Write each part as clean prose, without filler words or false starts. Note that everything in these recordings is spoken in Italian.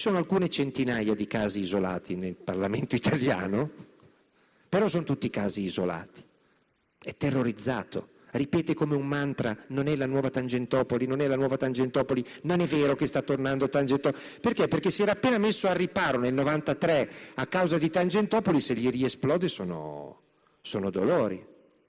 sono alcune centinaia di casi isolati nel Parlamento italiano, però sono tutti casi isolati. È terrorizzato, ripete come un mantra: non è la nuova Tangentopoli, non è la nuova Tangentopoli, non è vero che sta tornando Tangentopoli. Perché? Perché si era appena messo al riparo nel 93 a causa di Tangentopoli, se gli riesplode sono dolori.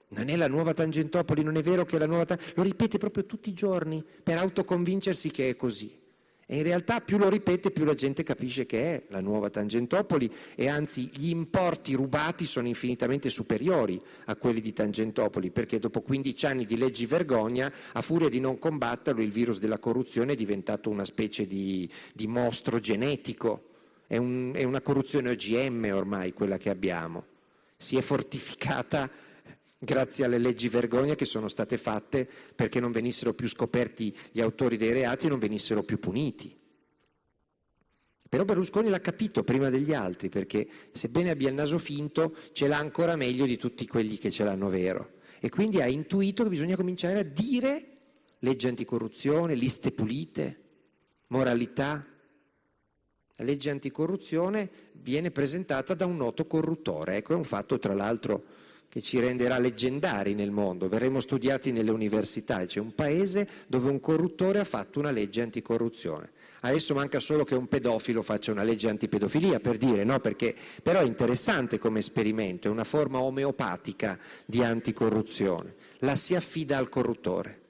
Non è la nuova Tangentopoli, non è vero che è la nuova Tangentopoli. Lo ripete proprio tutti i giorni per autoconvincersi che è così. E in realtà più lo ripete più la gente capisce che è la nuova Tangentopoli, e anzi gli importi rubati sono infinitamente superiori a quelli di Tangentopoli, perché dopo 15 anni di leggi vergogna, a furia di non combatterlo, il virus della corruzione è diventato una specie di mostro genetico. È una corruzione OGM ormai quella che abbiamo. Si è fortificata grazie alle leggi vergogna che sono state fatte perché non venissero più scoperti gli autori dei reati e non venissero più puniti. Però Berlusconi l'ha capito prima degli altri, perché sebbene abbia il naso finto, ce l'ha ancora meglio di tutti quelli che ce l'hanno vero. E quindi ha intuito che bisogna cominciare a dire legge anticorruzione, liste pulite, moralità. La legge anticorruzione viene presentata da un noto corruttore. Ecco, è un fatto tra l'altro che ci renderà leggendari nel mondo, verremo studiati nelle università. C'è un paese dove un corruttore ha fatto una legge anticorruzione. Adesso manca solo che un pedofilo faccia una legge antipedofilia, per dire, no? Perché però è interessante come esperimento, è una forma omeopatica di anticorruzione. La si affida al corruttore.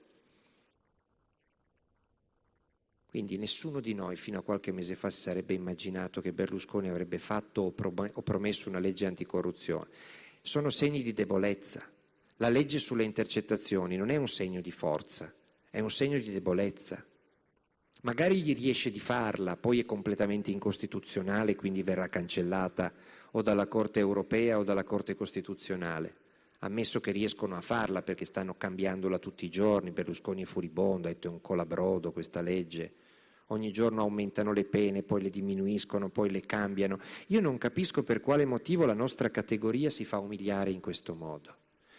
Quindi nessuno di noi fino a qualche mese fa si sarebbe immaginato che Berlusconi avrebbe fatto o promesso una legge anticorruzione. Sono segni di debolezza. La legge sulle intercettazioni non è un segno di forza, è un segno di debolezza. Magari gli riesce di farla, poi è completamente incostituzionale, quindi verrà cancellata o dalla Corte europea o dalla Corte Costituzionale. Ammesso che riescono a farla, perché stanno cambiandola tutti i giorni. Berlusconi è furibondo, ha detto è un colabrodo questa legge. Ogni giorno aumentano le pene, poi le diminuiscono, poi le cambiano. Io non capisco per quale motivo la nostra categoria si fa umiliare in questo modo.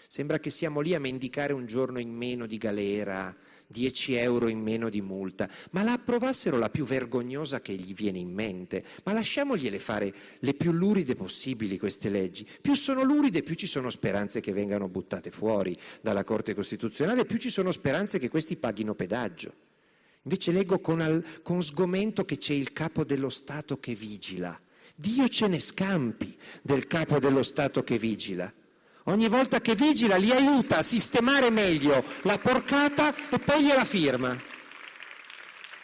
Sembra che siamo lì a mendicare un giorno in meno di galera, 10 euro in meno di multa. Ma la approvassero la più vergognosa che gli viene in mente. Ma lasciamogliele fare le più luride possibili queste leggi. Più sono luride, più ci sono speranze che vengano buttate fuori dalla Corte Costituzionale, più ci sono speranze che questi paghino pedaggio. Invece leggo con sgomento che c'è il capo dello Stato che vigila. Dio ce ne scampi del capo dello Stato che vigila. Ogni volta che vigila li aiuta a sistemare meglio la porcata e poi gliela firma.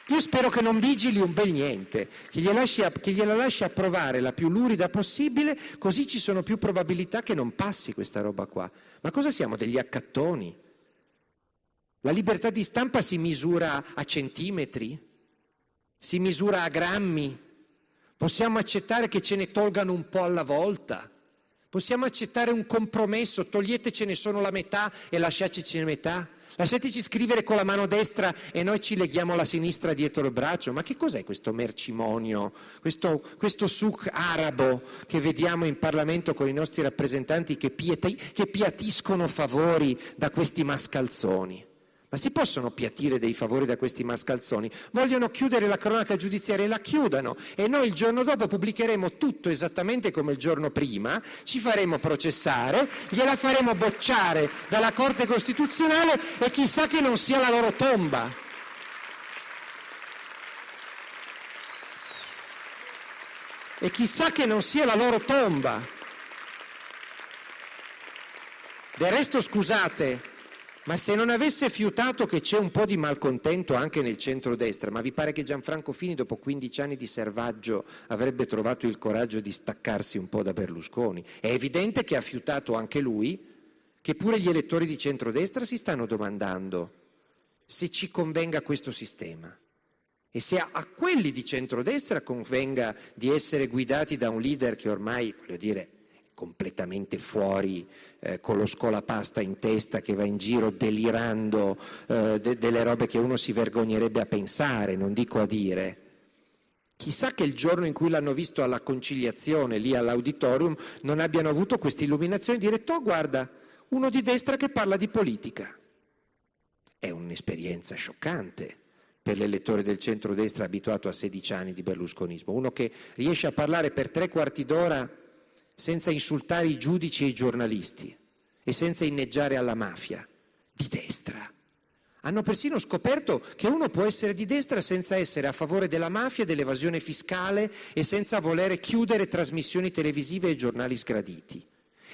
Io spero che non vigili un bel niente, che gliela lasci approvare la più lurida possibile, così ci sono più probabilità che non passi questa roba qua. Ma cosa siamo, degli accattoni? La libertà di stampa si misura a centimetri? Si misura a grammi? Possiamo accettare che ce ne tolgano un po' alla volta? Possiamo accettare un compromesso? Toglietecene solo la metà e lasciatecene metà? Lasciateci scrivere con la mano destra e noi ci leghiamo la sinistra dietro il braccio? Ma che cos'è questo mercimonio, questo souk arabo che vediamo in Parlamento con i nostri rappresentanti che piatiscono favori da questi mascalzoni? Ma si possono piatire dei favori da questi mascalzoni? Vogliono chiudere la cronaca giudiziaria e la chiudano, e noi il giorno dopo pubblicheremo tutto esattamente come il giorno prima, ci faremo processare, gliela faremo bocciare dalla Corte Costituzionale e chissà che non sia la loro tomba. E chissà che non sia la loro tomba. Del resto, scusate, ma se non avesse fiutato che c'è un po' di malcontento anche nel centrodestra, ma vi pare che Gianfranco Fini dopo 15 anni di servaggio avrebbe trovato il coraggio di staccarsi un po' da Berlusconi? È evidente che ha fiutato anche lui, che pure gli elettori di centrodestra si stanno domandando se ci convenga questo sistema e se a quelli di centrodestra convenga di essere guidati da un leader che ormai, voglio dire, completamente fuori, con lo scolapasta in testa, che va in giro delirando delle robe che uno si vergognerebbe a pensare, non dico a dire. Chissà che il giorno in cui l'hanno visto alla conciliazione lì all'auditorium non abbiano avuto questa illuminazione di dire: "Oh, guarda, uno di destra che parla di politica". È un'esperienza scioccante per l'elettore del centrodestra abituato a 16 anni di berlusconismo, uno che riesce a parlare per 3/4 d'ora senza insultare i giudici e i giornalisti e senza inneggiare alla mafia, di destra. Hanno persino scoperto che uno può essere di destra senza essere a favore della mafia e dell'evasione fiscale e senza volere chiudere trasmissioni televisive e giornali sgraditi.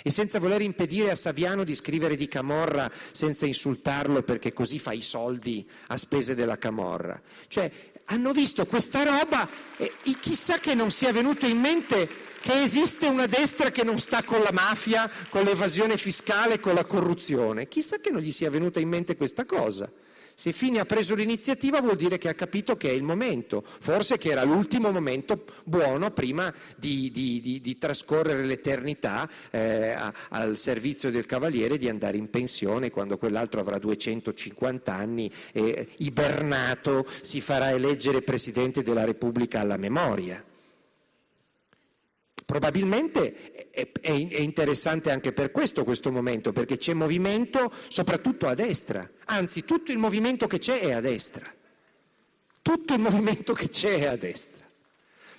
E senza voler impedire a Saviano di scrivere di Camorra senza insultarlo perché così fa i soldi a spese della Camorra. Cioè, hanno visto questa roba e chissà che non sia venuto in mente che esiste una destra che non sta con la mafia, con l'evasione fiscale, con la corruzione. Chissà che non gli sia venuta in mente questa cosa. Se Fini ha preso l'iniziativa vuol dire che ha capito che è il momento, forse che era l'ultimo momento buono prima di trascorrere l'eternità al servizio del Cavaliere, di andare in pensione quando quell'altro avrà 250 anni e ibernato si farà eleggere Presidente della Repubblica alla memoria. Probabilmente è interessante anche per questo momento, perché c'è movimento soprattutto a destra, anzi tutto il movimento che c'è è a destra, tutto il movimento che c'è è a destra.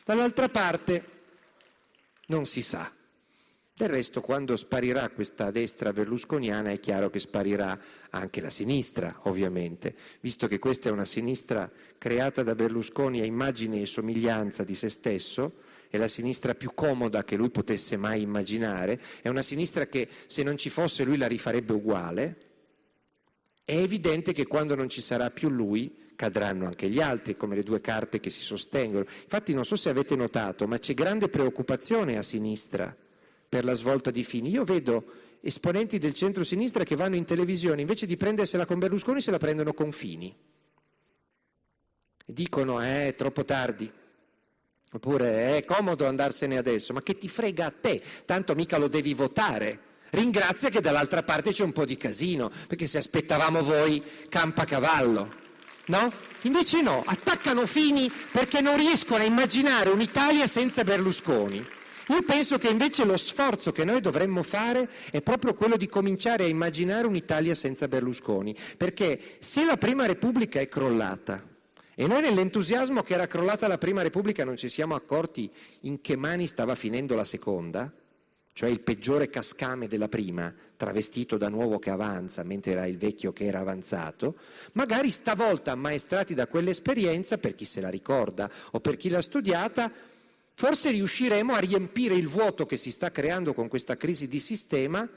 Dall'altra parte non si sa. Del resto, quando sparirà questa destra berlusconiana è chiaro che sparirà anche la sinistra, ovviamente, visto che questa è una sinistra creata da Berlusconi a immagine e somiglianza di se stesso. È la sinistra più comoda che lui potesse mai immaginare, è una sinistra che se non ci fosse lui la rifarebbe uguale. È evidente che quando non ci sarà più lui cadranno anche gli altri, come le due carte che si sostengono. Infatti non so se avete notato, ma c'è grande preoccupazione a sinistra per la svolta di Fini. Io vedo esponenti del centro-sinistra che vanno in televisione, invece di prendersela con Berlusconi se la prendono con Fini. E dicono, è troppo tardi. Oppure è comodo andarsene adesso, ma che ti frega a te, tanto mica lo devi votare. Ringrazia che dall'altra parte c'è un po' di casino, perché se aspettavamo voi campa cavallo, no? Invece no, attaccano Fini perché non riescono a immaginare un'Italia senza Berlusconi. Io penso che invece lo sforzo che noi dovremmo fare è proprio quello di cominciare a immaginare un'Italia senza Berlusconi, perché se la Prima Repubblica è crollata, e noi nell'entusiasmo che era crollata la Prima Repubblica non ci siamo accorti in che mani stava finendo la Seconda, cioè il peggiore cascame della Prima, travestito da nuovo che avanza, mentre era il vecchio che era avanzato, magari stavolta ammaestrati da quell'esperienza, per chi se la ricorda o per chi l'ha studiata, forse riusciremo a riempire il vuoto che si sta creando con questa crisi di sistema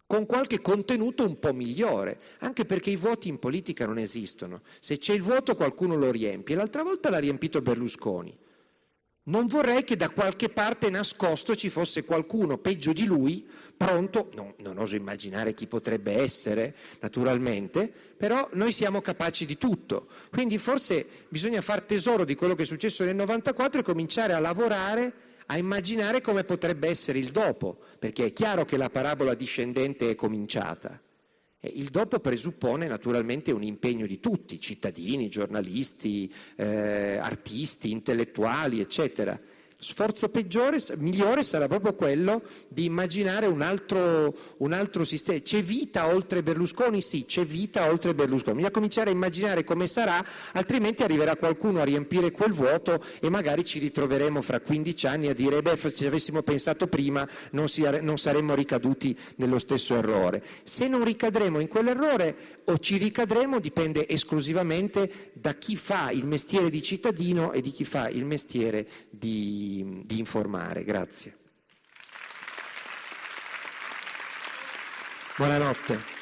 con qualche contenuto un po' migliore, anche perché i vuoti in politica non esistono. Se c'è il vuoto qualcuno lo riempie, l'altra volta l'ha riempito Berlusconi. Non vorrei che da qualche parte nascosto ci fosse qualcuno peggio di lui, pronto, non oso immaginare chi potrebbe essere, naturalmente, però noi siamo capaci di tutto. Quindi forse bisogna far tesoro di quello che è successo nel 94 e cominciare a lavorare, a immaginare come potrebbe essere il dopo, perché è chiaro che la parabola discendente è cominciata. E il dopo presuppone naturalmente un impegno di tutti, cittadini, giornalisti, artisti, intellettuali, eccetera. Lo sforzo migliore sarà proprio quello di immaginare un altro sistema. C'è vita oltre Berlusconi? Sì, c'è vita oltre Berlusconi. Bisogna cominciare a immaginare come sarà, altrimenti arriverà qualcuno a riempire quel vuoto e magari ci ritroveremo fra 15 anni a dire se avessimo pensato prima non saremmo ricaduti nello stesso errore. Se non ricadremo in quell'errore o ci ricadremo dipende esclusivamente da chi fa il mestiere di cittadino e di chi fa il mestiere di informare. Grazie. Buonanotte.